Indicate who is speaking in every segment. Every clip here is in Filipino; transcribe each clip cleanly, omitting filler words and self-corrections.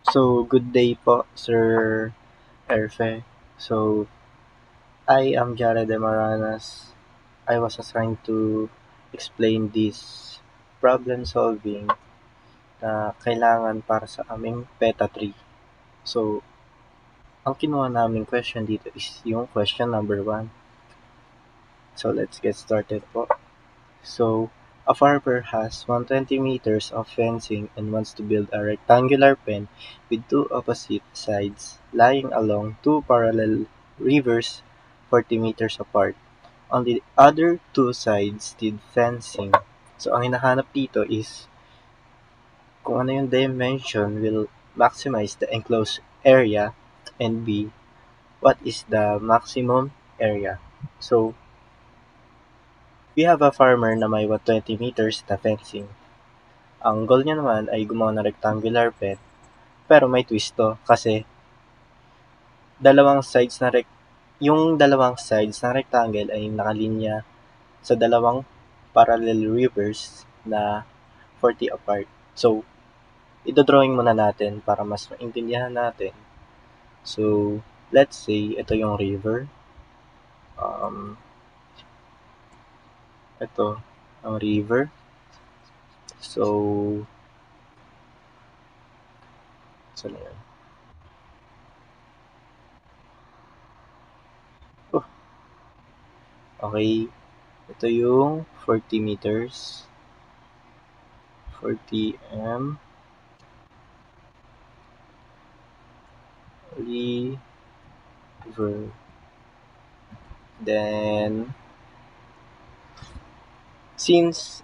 Speaker 1: So, good day po, Sir Erfe. So, I am Jared Demaranas. I was assigned to explain this problem solving na kailangan para sa aming PETA tree. So, ang kinuha naming question dito is yung question number 1. So, let's get started po. So, a farmer has 120 meters of fencing and wants to build a rectangular pen with two opposite sides lying along two parallel rivers 40 meters apart. On the other two sides did fencing. So, ang hinahanap dito is kung ano yung dimension will maximize the enclosed area, and B, what is the maximum area. So, we have a farmer na may 120 meters na fencing. Ang goal niya naman ay gumawa ng rectangular pen, pero may twist 'to kasi dalawang sides na yung dalawang sides ng rectangle ay nakalinya sa dalawang parallel rivers na 40 apart. So, ido-drawing muna natin para mas maintindihan natin. So, let's say ito yung river. Ito ang river. So, saan na yun? Oh, okay. Ito yung 40 meters. 40 m river. Then, since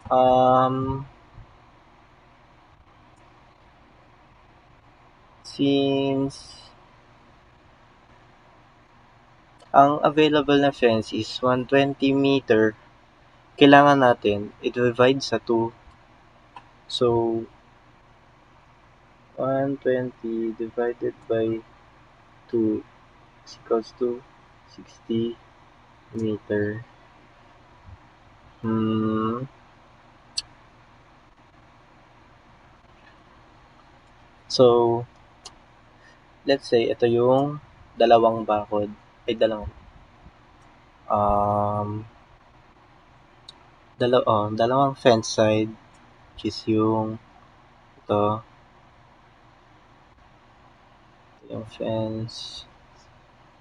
Speaker 1: ang available na fence is 120 meter, kailangan natin i-divide sa 2. So, 120 divided by 2 is equals to 60 meter. So, let's say ito yung dalawang bakod, ay um, dalawang fence side, which is ito, ito yung fence,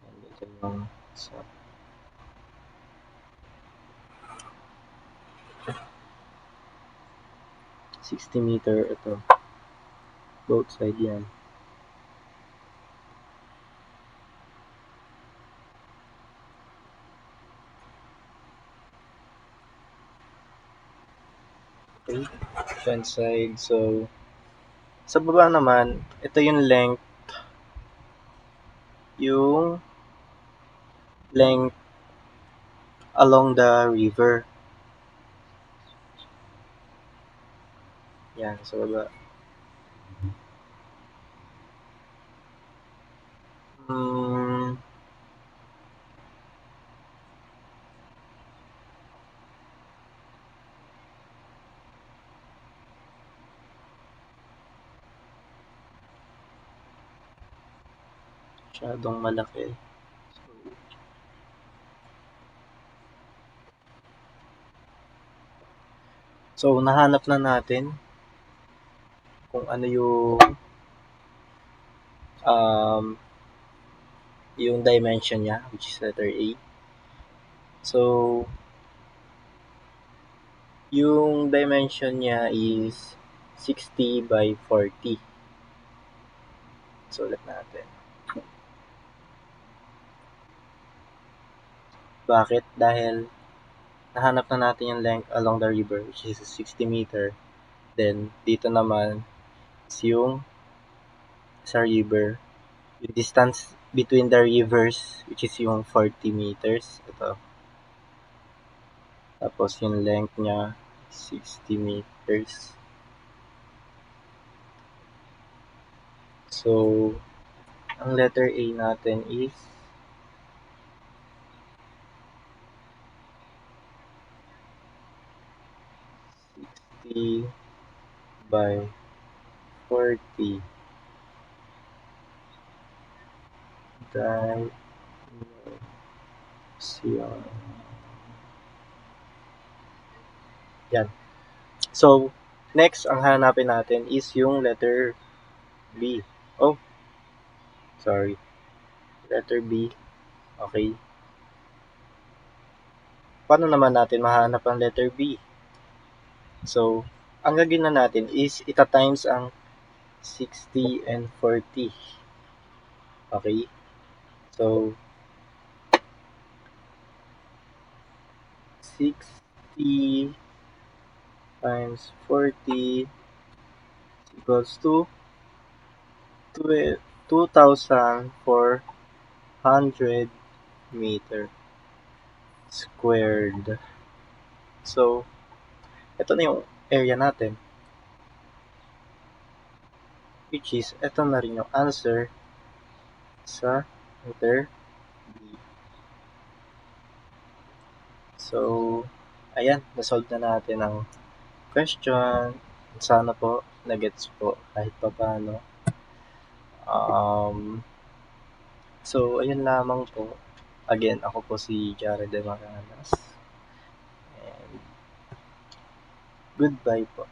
Speaker 1: and ito yung sa 60 meter, ito, both side yan. Okay, fence side. So, sa baba naman, ito yung length along the river. Yan, sa baba. Hmm, masyadong malaki. So, nahanap na natin kung ano um, yung dimension niya, which is letter A. So, yung dimension niya is 60 by 40. So, ulit natin. Bakit? Dahil nahanap na natin yung length along the river, which is 60 meter. Then, dito naman is yung sa river. Yung distance between the rivers, which is yung 40 meters. Ito. Tapos yung length niya, 60 meters. So, ang letter A natin is 60 by 40. Dimension. Yan. So, next, ang hanapin natin is yung letter B. Oh, sorry. Letter B. Okay. Paano naman natin mahanap ang letter B? So, ang gagawin na natin is ita-times ang 60 and 40. Okay? So, 60 times 40 equals to 2,400 meter squared. So, ito na yung area natin. Which is, ito na rin yung answer sa letter B. So, ayan, nasolve na natin ang question. Sana po, nagets po kahit pa paano. So, ayun lamang po. Again, ako po si Jared de Maranas. And goodbye po.